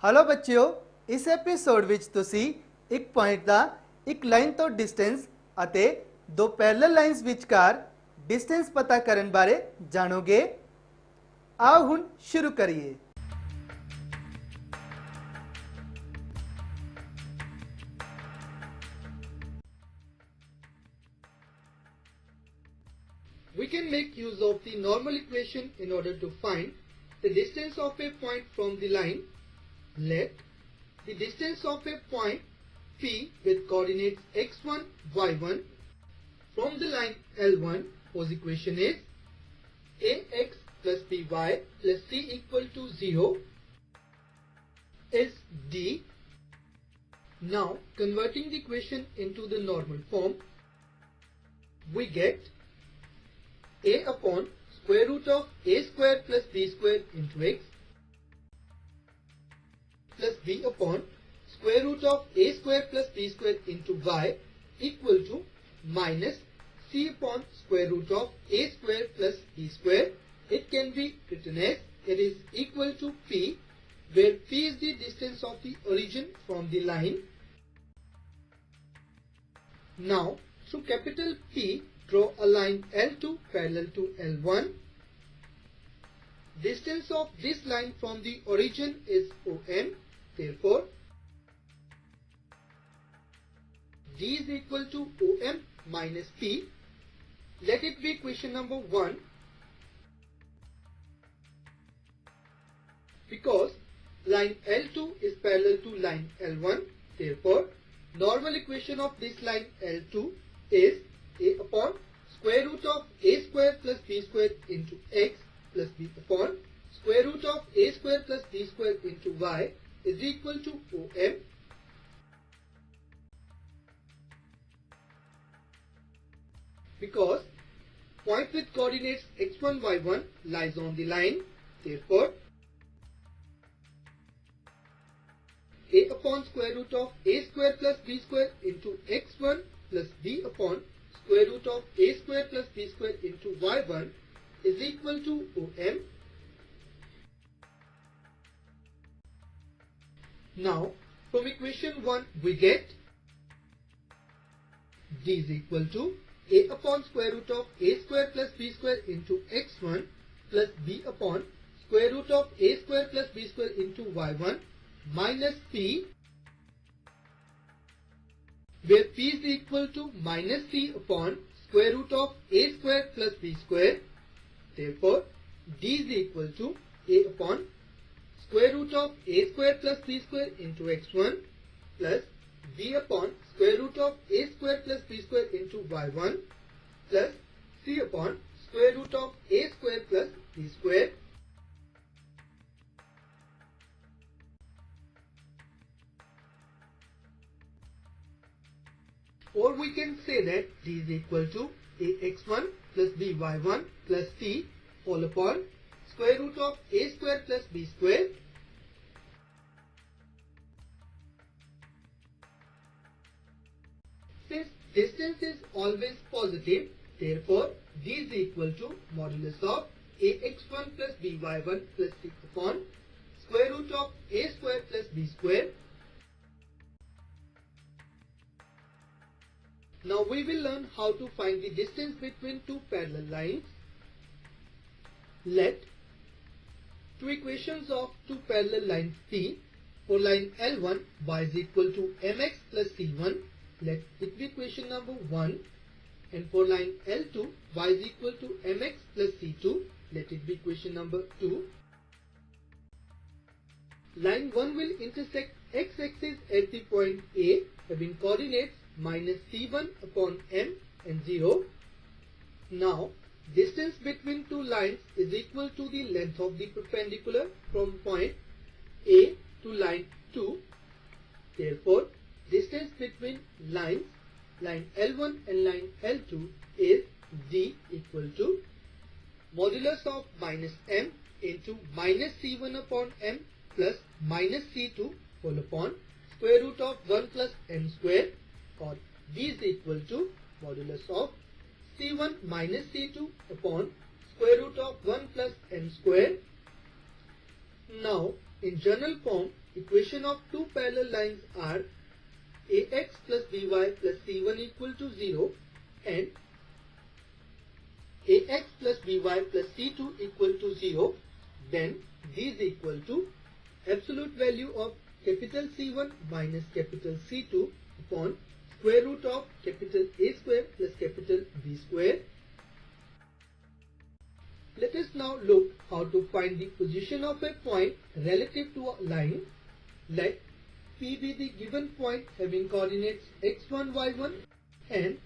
Hello बच्चों, इस episode विच तुसी एक पॉइंट दा एक लाइन तो डिस्टेंस अते दो पैरेलल लाइन्स विचकार डिस्टेंस पता करन बारे जानोगे। आओ हुण शुरू करिए। We can make use of the normal equation in order to find the distance of a point from the line. Let the distance of a point P with coordinates x1, y1 from the line L1, whose equation is ax plus by plus c equal to 0 is d. Now converting the equation into the normal form, we get a upon square root of a square plus b square into x plus b upon square root of a square plus b square into y equal to minus c upon square root of a square plus b square. It can be written as it is equal to p, where p is the distance of the origin from the line. Now through capital P, draw a line L2 parallel to L1. Distance of this line from the origin is OM. Therefore, D is equal to OM minus P. Let it be equation number 1. Because line L2 is parallel to line L1, therefore, normal equation of this line L2 is a upon square root of a square plus b square into x plus b upon square root of a square plus b square into y is equal to OM. Because point with coordinates x1, y1 lies on the line, therefore a upon square root of a square plus b square into x1 plus b upon square root of a square plus b square into y1 is equal to OM. Now from equation 1 we get D is equal to a upon square root of a square plus b square into x1 plus b upon square root of a square plus b square into y1 minus p, where p is equal to minus c upon square root of a square plus b square. Therefore, D is equal to a upon square root of a square plus b square into x1 plus b upon square root of a square plus b square into y1 plus c upon square root of a square plus b square. Or we can say that D is equal to ax1 plus by1 plus c all upon square root of a square plus b square. Since distance is always positive, therefore D is equal to modulus of ax1 plus by1 plus c upon square root of a square plus b square. Now we will learn how to find the distance between two parallel lines. Let two equations of two parallel lines P. For line L1, y is equal to mx plus c1. Let it be equation number 1. And for line L2, y is equal to mx plus c2. Let it be equation number 2. Line 1 will intersect x-axis at the point A, having coordinates minus c1 upon m and 0. Now distance between two lines is equal to the length of the perpendicular from point A to line 2. Therefore distance between lines line L1 and line L2 is D equal to modulus of minus m into minus c1 upon m plus minus c2 whole upon square root of 1 plus m square, or D is equal to modulus of c1 minus c2 upon square root of 1 plus m square. Now in general form equation of two parallel lines are ax plus by plus c1 equal to 0 and ax plus by plus c2 equal to 0, then d is equal to absolute value of capital C1 minus capital C2 upon square root of capital A square plus capital B square. Let us now look how to find the position of a point relative to a line. Let P be the given point having coordinates x1, y1 and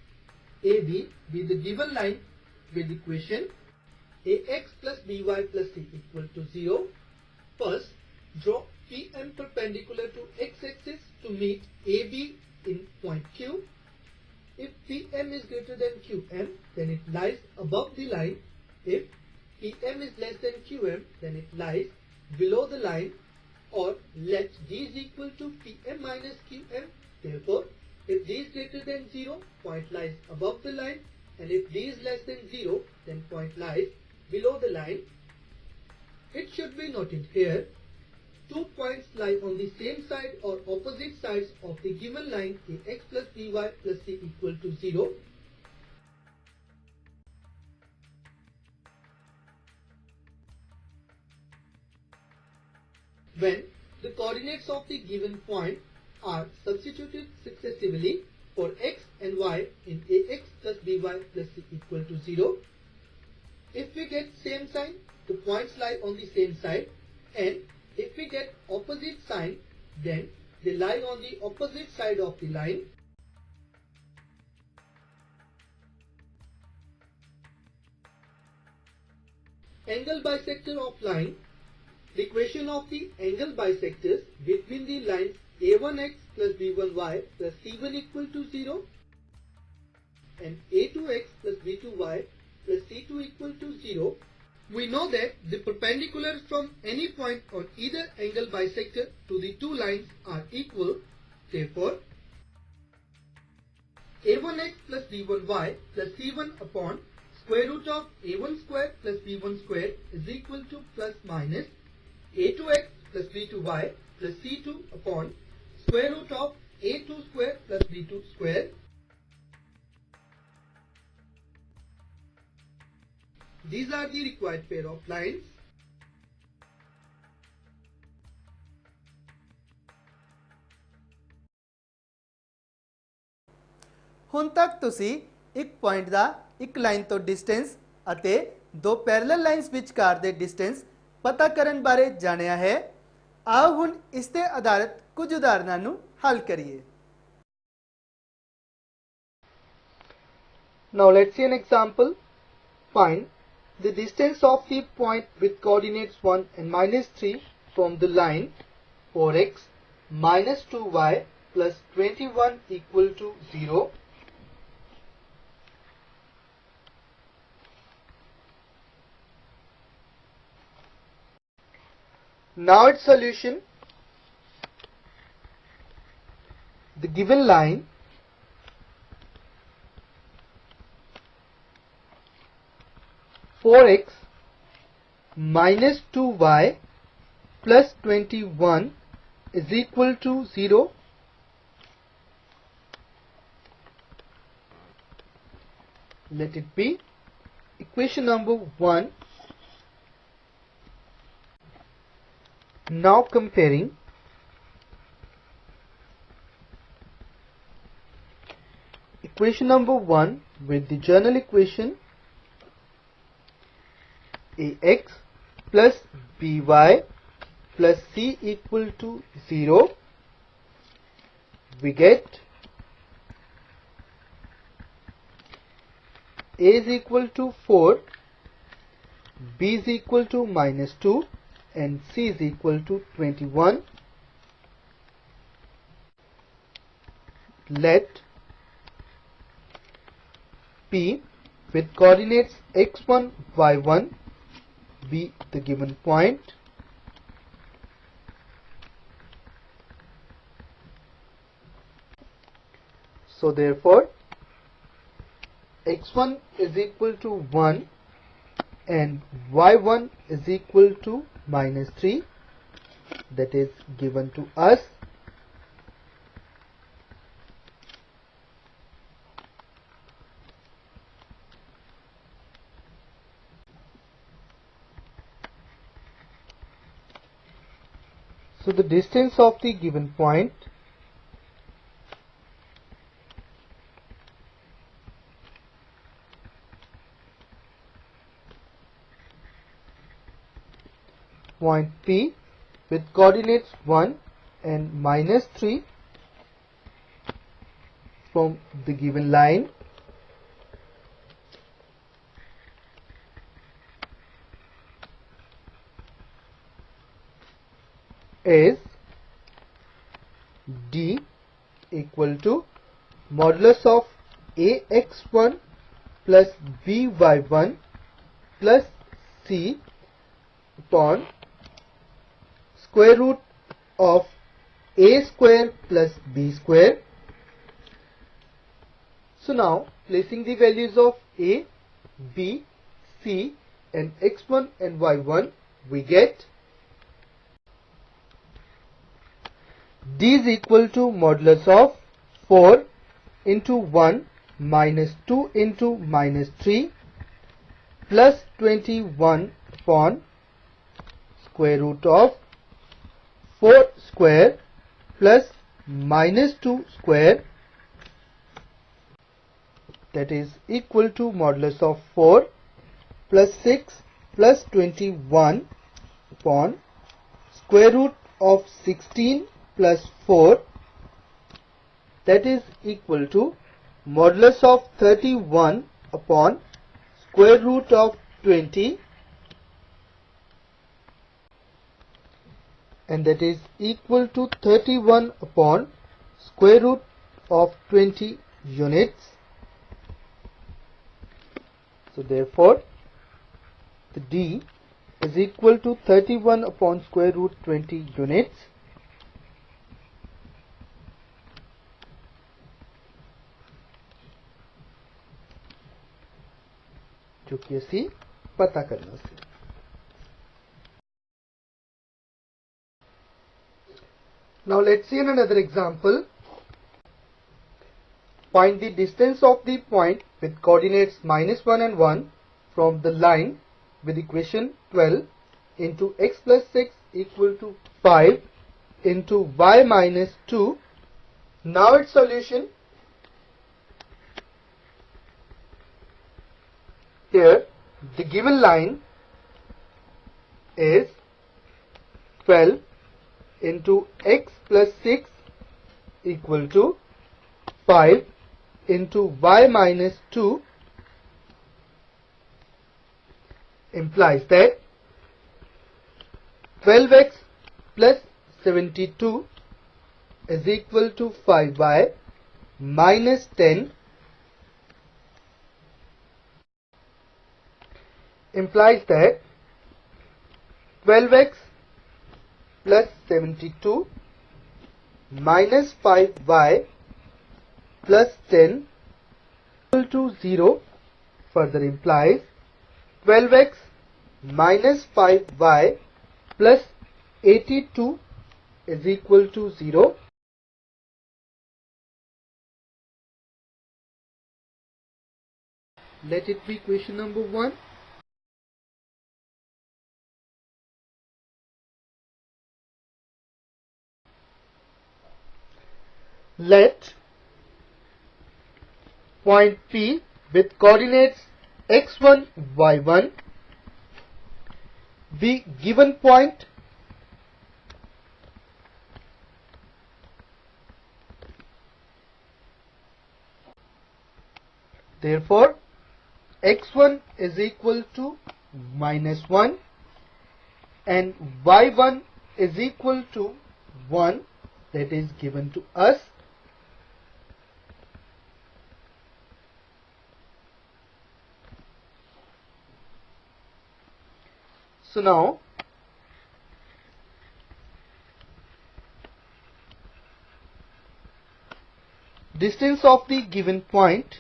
AB be the given line with equation ax plus by plus c equal to 0. First, draw PM perpendicular to x-axis to meet AB in point Q. If PM is greater than QM, then it lies above the line. If PM is less than QM, then it lies below the line. Or let D is equal to PM minus QM. Therefore, if D is greater than 0, point lies above the line, and if D is less than 0, then point lies below the line. It should be noted here, two points lie on the same side or opposite sides of the given line ax plus by plus c equal to 0. When the coordinates of the given point are substituted successively for x and y in ax plus by plus c equal to 0, if we get same sign, the points lie on the same side, and if we get opposite sign, then they lie on the opposite side of the line. Angle bisector of line. The equation of the angle bisectors between the lines a1x plus b1y plus c1 equal to 0 and a2x plus b2y plus c2 equal to 0. We know that the perpendiculars from any point on either angle bisector to the two lines are equal. Therefore, a1x plus b1y plus c1 upon square root of a1 square plus b1 square is equal to plus minus a2x plus b2y plus c2 upon square root of a2 square plus b2 square. These are the required pair of lines. ਹੁਣ ਤੱਕ ਤੁਸੀਂ ਇੱਕ point ਦਾ ਇੱਕ line ਤੋਂ distance ਅਤੇ ਦੋ parallel lines ਵਿਚਕਾਰ ਦੇ ਡਿਸਟੈਂਸ ਪਤਾ ਕਰਨ ਬਾਰੇ ਜਾਣਿਆ ਹੈ। ਆਓ ਹੁਣ ਇਸ ਤੇ ਆਧਾਰਿਤ ਕੁਝ ਉਦਾਹਰਨਾਂ ਨੂੰ ਹੱਲ ਕਰੀਏ। Now let's see an example. Find the distance of the point with coordinates 1 and minus 3 from the line 4x minus 2y plus 21 equal to 0. Now its solution. The given line (4x minus 2y plus 21) is equal to 0. Let it be equation number 1. Now comparing equation number 1 with the journal equation ax plus by plus c equal to 0, we get a is equal to 4, b is equal to minus 2 and c is equal to 21. Let P with coordinates x1, y1 be the given point. So therefore, x1 is equal to 1 and y1 is equal to minus 3. that is given to us. So the distance of the given point P with coordinates 1 and -3 from the given line is D equal to modulus of ax1 plus by1 plus c upon square root of a square plus b square. So now placing the values of a, b, c and x1 and y1, we get D is equal to modulus of 4 into 1 minus 2 into minus 3 plus 21 upon square root of 4 square plus minus 2 square, that is equal to modulus of 4 plus 6 plus 21 upon square root of 16 plus 4, that is equal to modulus of 31 upon square root of 20, and that is equal to 31 upon square root of 20 units. So therefore the D is equal to 31 upon square root 20 units. जो कि ਅਸੀਂ पता करना ਸੀ। Now let's see in another example. Find the distance of the point with coordinates -1 and 1 from the line with equation 12 into x plus 6 equal to 5 into y minus 2. Now its solution. Here the given line is 12 into x plus 6 equal to 5 into y minus 2, implies that 12x plus 72 is equal to 5y minus 10, implies that 12x plus 72 minus 5y plus 10 equal to 0 further implies 12x minus 5y plus 82 is equal to 0. Let it be question number 1. Let point P with coordinates x1, y1 be given point therefore x1 is equal to -1 and y1 is equal to 1, that is given to us. So now distance of the given point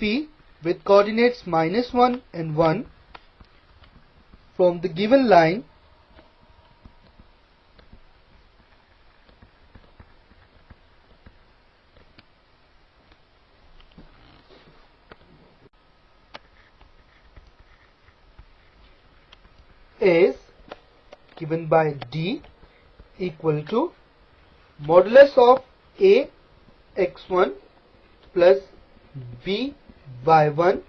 P with coordinates -1 and 1 from the given line is given by D equal to modulus of A x1 plus B y1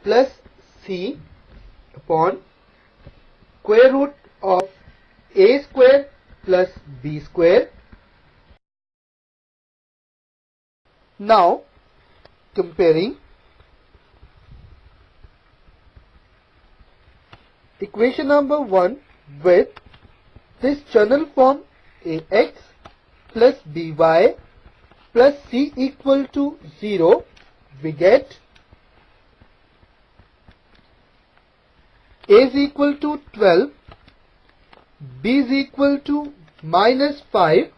plus C upon square root of A square plus B square. Now comparing equation number 1 with this channel form AX plus BY plus C equal to 0, we get A is equal to 12, B is equal to -5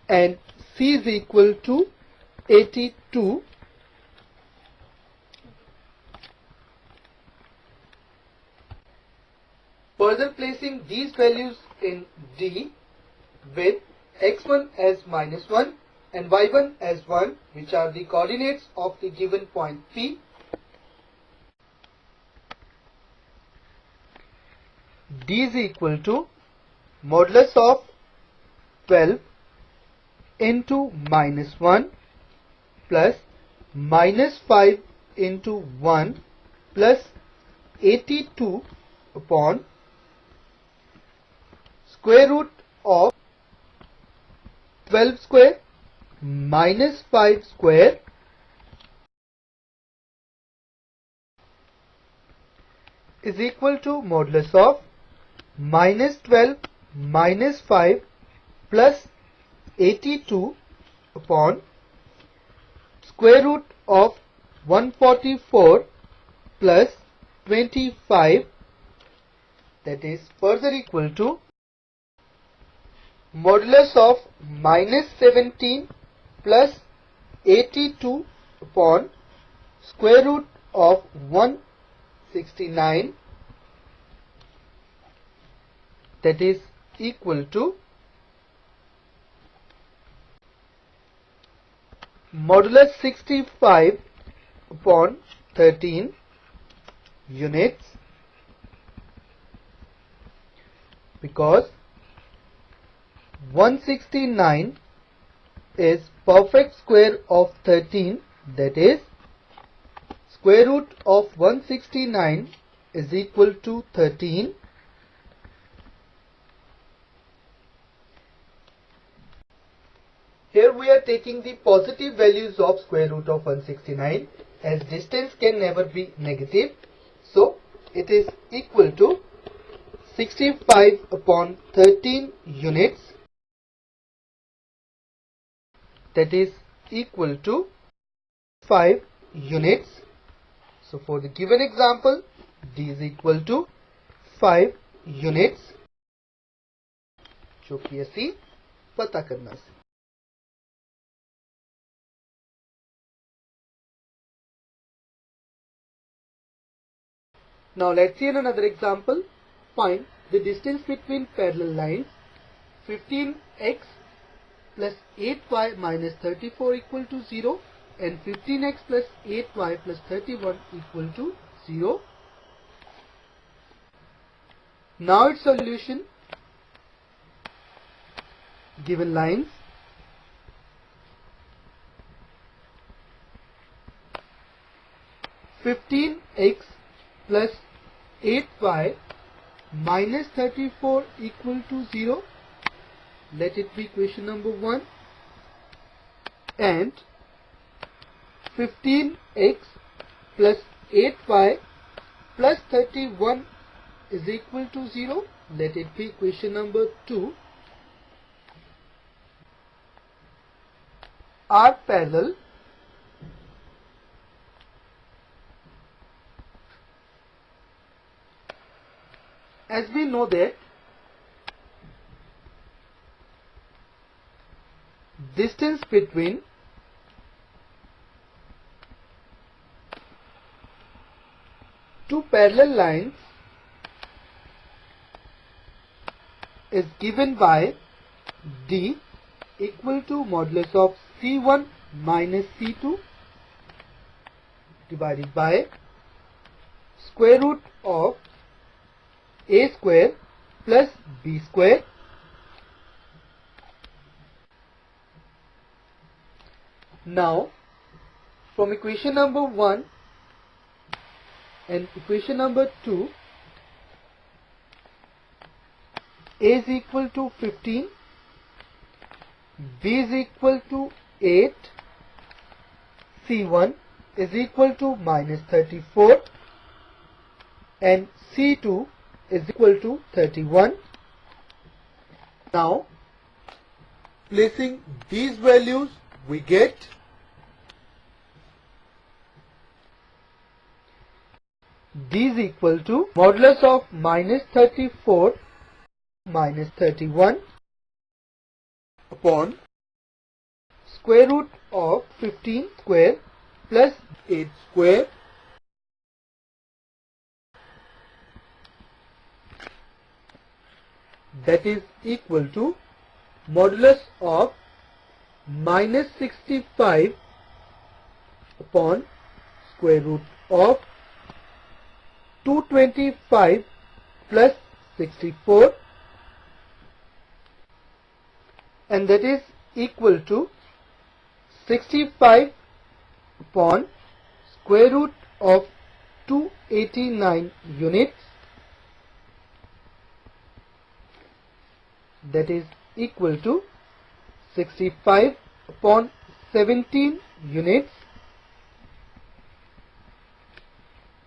and C is equal to 82. Further placing these values in D with x1 as -1 and y1 as 1, which are the coordinates of the given point P, D is equal to modulus of 12 into -1 plus -5 into 1 plus 82 upon square root of 12 square minus 5 square is equal to modulus of -12 minus 5 plus 82 upon square root of 144 plus 25, that is further equal to modulus of -17 plus 82 upon square root of 169, that is equal to modulus 65 upon 13 units, because 169 is perfect square of 13, that is square root of 169 is equal to 13. Here we are taking the positive values of square root of 169, as distance can never be negative, so it is equal to 65 upon 13 units, that is equal to 5 units. So for the given example, D is equal to 5 units, जो कि ਅਸੀਂ पता करना है. Now let's see another example. Find the distance between parallel lines 15x plus 8y minus 34 equal to 0 and 15x plus 8y plus 31 equal to 0. Now its solution: given lines, (15x plus 8y minus 34 equal to 0), let it be equation number 1, and 15x plus 8y plus 31 is equal to 0, let it be equation number 2, are parallel as we know that distance between parallel lines is given by D equal to modulus of C1 minus C2 divided by square root of A square plus B square. Now, from equation number 1 and equation number 2, A is equal to 15, B is equal to 8, C1 is equal to minus 34 and C2 is equal to 31. Now, placing these values, we get D is equal to modulus of minus 34 minus 31 upon square root of 15 square plus 8 square that is equal to modulus of minus 65 upon square root of 225 plus 64, and that is equal to 65 upon square root of 289 units, that is equal to 65 upon 17 units,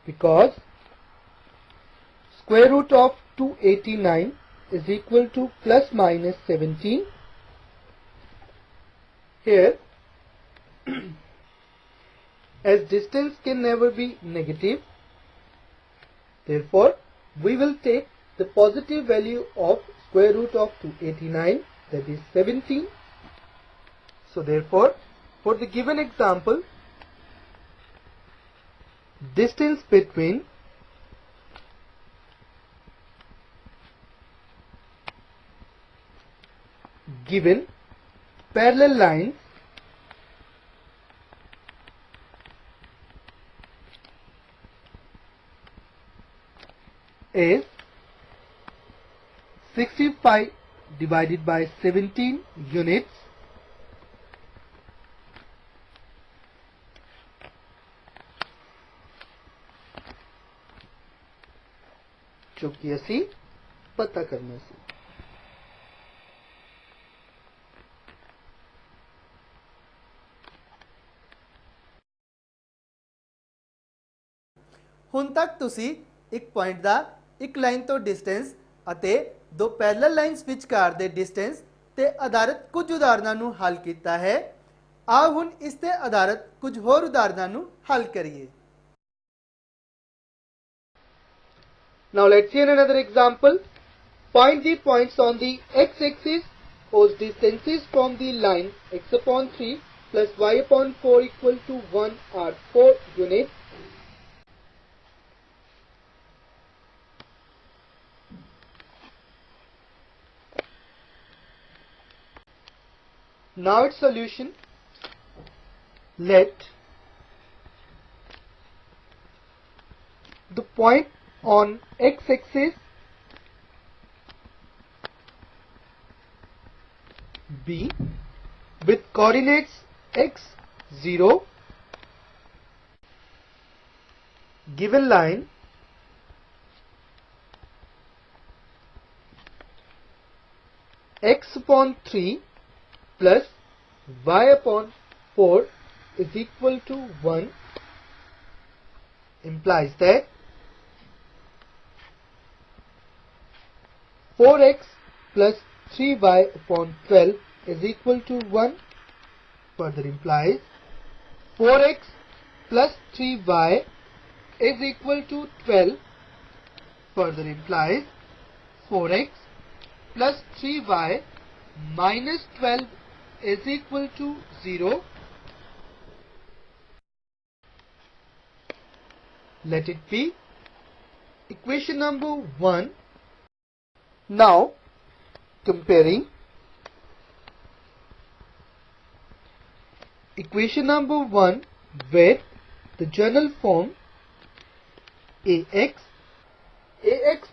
because square root of 289 is equal to plus minus 17. Here, as distance can never be negative, therefore we will take the positive value of square root of 289, that is 17. So therefore, for the given example, distance between given parallel lines is 65 divided by 17 units, जो कि ਅਸੀਂ पता करना ਸੀ। ਹੁਣ ਤੱਕ ਤੁਸੀਂ ਇੱਕ point ਦਾ ਇੱਕ ਲਾਈਨ ਤੋਂ ਡਿਸਟੈਂਸ ਅਤੇ ਦੋ ਪੈਰਲਲ ਲਾਈਨਸ ਵਿਚਕਾਰ ਦੇ ਡਿਸਟੈਂਸ ਤੇ ਆਧਾਰਿਤ ਕੁਝ ਉਦਾਹਰਨਾਂ ਨੂੰ ਹੱਲ ਕੀਤਾ ਹੈ। ਆਓ ਹੁਣ ਇਸ ਤੇ ਆਧਾਰਿਤ ਕੁਝ ਹੋਰ ਉਦਾਹਰਨਾਂ ਨੂੰ ਹੱਲ ਕਰੀਏ। Now let's see another example. Find the points on the x-axis whose distances from the line x upon 3 plus y upon 4 equal to 1 are 4 units. Now its solution. Let the point on x-axis be with coordinates x 0, given line x upon 3 plus y upon 4 is equal to 1 implies that 4x plus 3y upon 12 is equal to 1. Further implies 4x plus 3y is equal to 12. Further implies 4x plus 3y minus 12 is equal to 0. Let it be equation number 1. Now comparing equation number 1 with the general form ax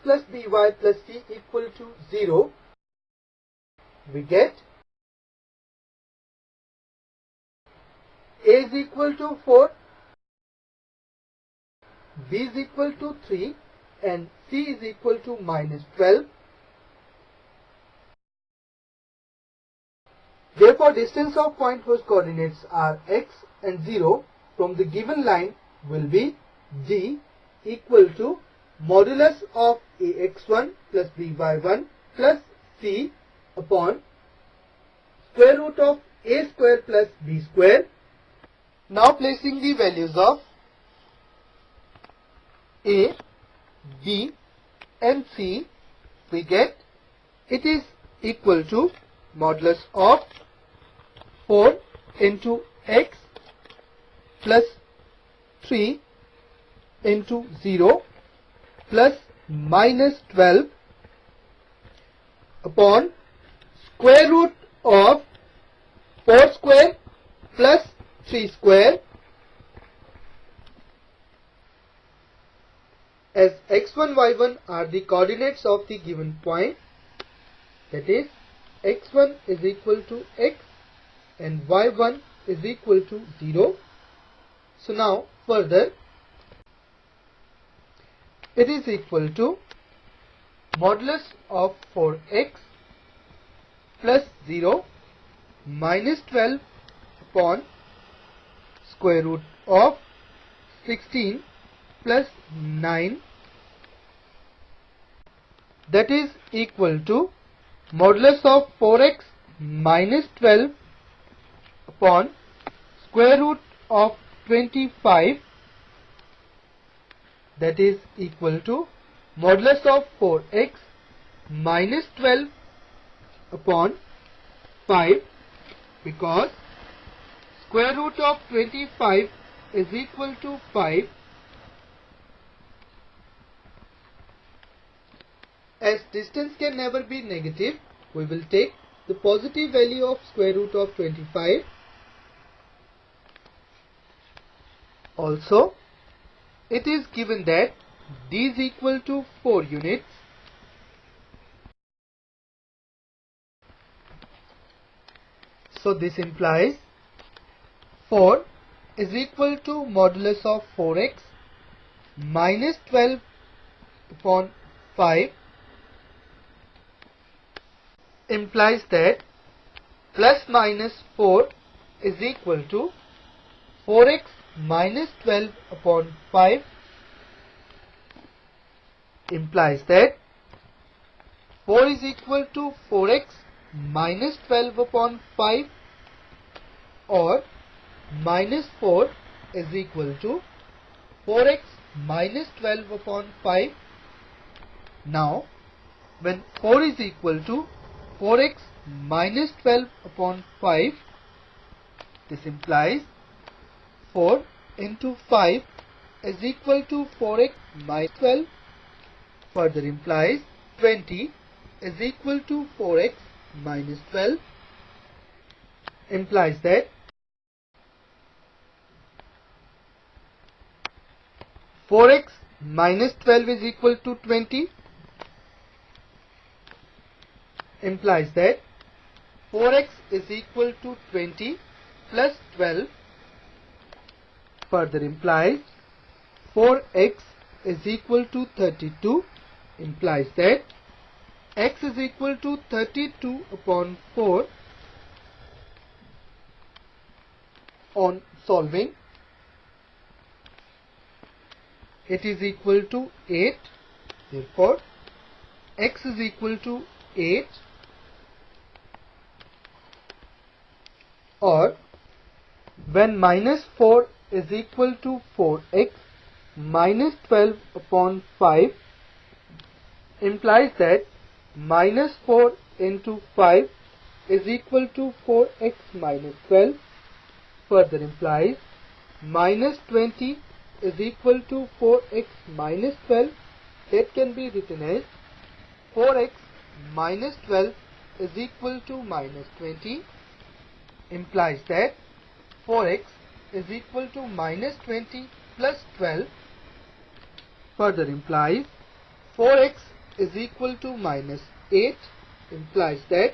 plus by plus c equal to 0, we get a is equal to 4, b is equal to 3 and c is equal to minus 12. Therefore, distance of point whose coordinates are x and 0 from the given line will be d equal to modulus of ax1 plus by1 plus c upon square root of a square plus b square. Now placing the values of a, b and c, we get it is equal to modulus of 4 into x plus 3 into 0 plus minus 12 upon square root of 4 square plus 3 square, as x1, y1 are the coordinates of the given point, that is x1 is equal to x and y1 is equal to 0. So now further it is equal to modulus of 4x plus 0 minus 12 upon square root of 16 plus 9, that is equal to modulus of 4x minus 12 upon square root of 25, that is equal to modulus of 4x minus 12 upon 5, because square root of 25 is equal to 5. As distance can never be negative, we will take the positive value of square root of 25. Also, it is given that d is equal to 4 units. So this implies 4 is equal to modulus of 4x minus 12 upon 5, implies that plus minus 4 is equal to 4x minus 12 upon 5, implies that 4 is equal to 4x minus 12 upon 5, or minus 4 is equal to 4x minus 12 upon 5. Now when 4 is equal to 4x minus 12 upon 5, this implies 4 into 5 is equal to 4x minus 12, further implies 20 is equal to 4x minus 12, implies that 4x minus 12 is equal to 20, implies that 4x is equal to 20 plus 12, further implies 4x is equal to 32, implies that x is equal to 32 upon 4. On solving, it is equal to 8. Therefore, x is equal to 8, or when minus 4 is equal to 4x minus 12 upon 5, implies that minus 4 into 5 is equal to 4x minus 12, further implies minus 20 is equal to 4x minus 12, it can be written as 4x minus 12 is equal to minus 20, implies that 4x is equal to minus 20 plus 12, further implies 4x is equal to minus 8, implies that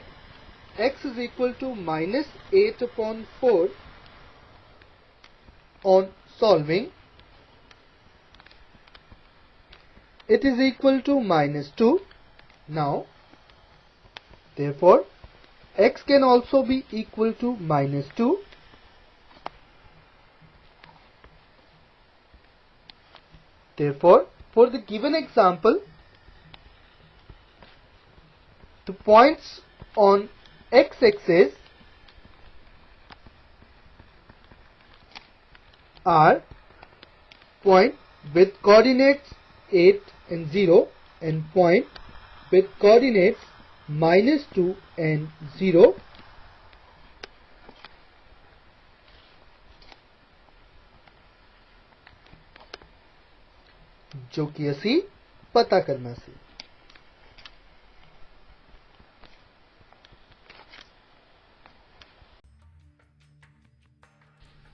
x is equal to minus 8 upon 4. On solving, it is equal to minus 2. Now, therefore, x can also be equal to minus 2. Therefore, for the given example, the points on x-axis are point with coordinates 8 and 0 and point with coordinates minus 2 and 0. जो कि ਅਸੀਂ पता करना ਸੀ।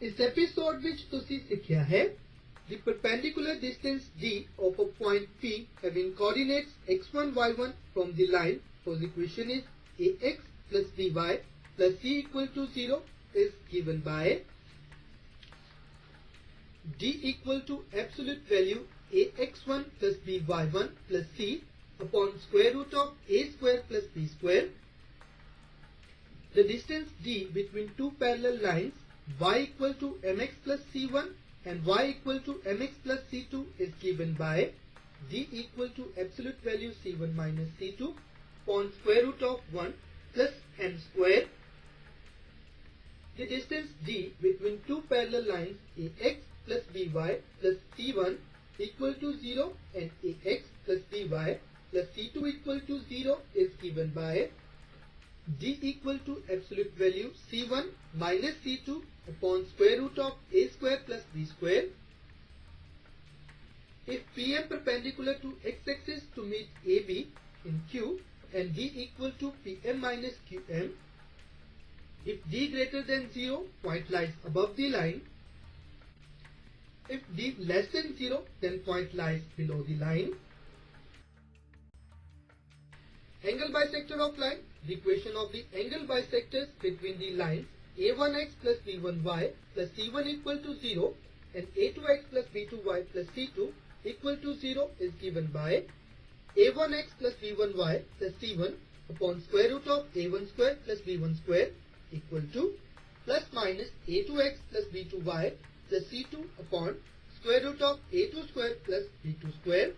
इस episode विच तुसी सिक्ख्या है the perpendicular distance d of a point P having coordinates x1, y1 from the line whose equation is ax plus by plus c equal to 0 is given by d equal to absolute value ax1 plus by1 plus c upon square root of a square plus b square. The distance d between two parallel lines y equal to mx plus c1 and y equal to mx plus c2 is given by d equal to absolute value c1 minus c2 upon square root of 1 plus m square. The distance d between two parallel lines ax plus by plus c1 equal to 0 and ax plus by plus c2 equal to 0 is given by d equal to absolute value c1 minus c2 upon square root of a square plus b square. If PM perpendicular to x-axis to meet AB in Q and D equal to PM minus QM, if D greater than 0, point lies above the line. If D less than 0, then point lies below the line. Angle bisector of line. The equation of the angle bisectors between the lines a1x plus b1y plus c1 equal to 0 and a2x plus b2y plus c2 equal to 0 is given by a1x plus b1y plus c1 upon square root of a1 square plus b1 square equal to plus minus a2x plus b2y plus c2 upon square root of a2 square plus b2 square.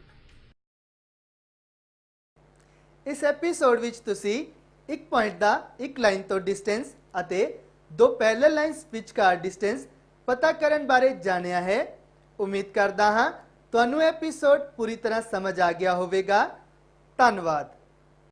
इस episode विच तुसी एक point दा एक line तो distance अते दो parallel lines विचकार distance पता करन बारे जानिया है। उम्मीद करदा हां तुहानू एपीसोड पूरी तरह समझ आ गया होवेगा। धन्यवाद।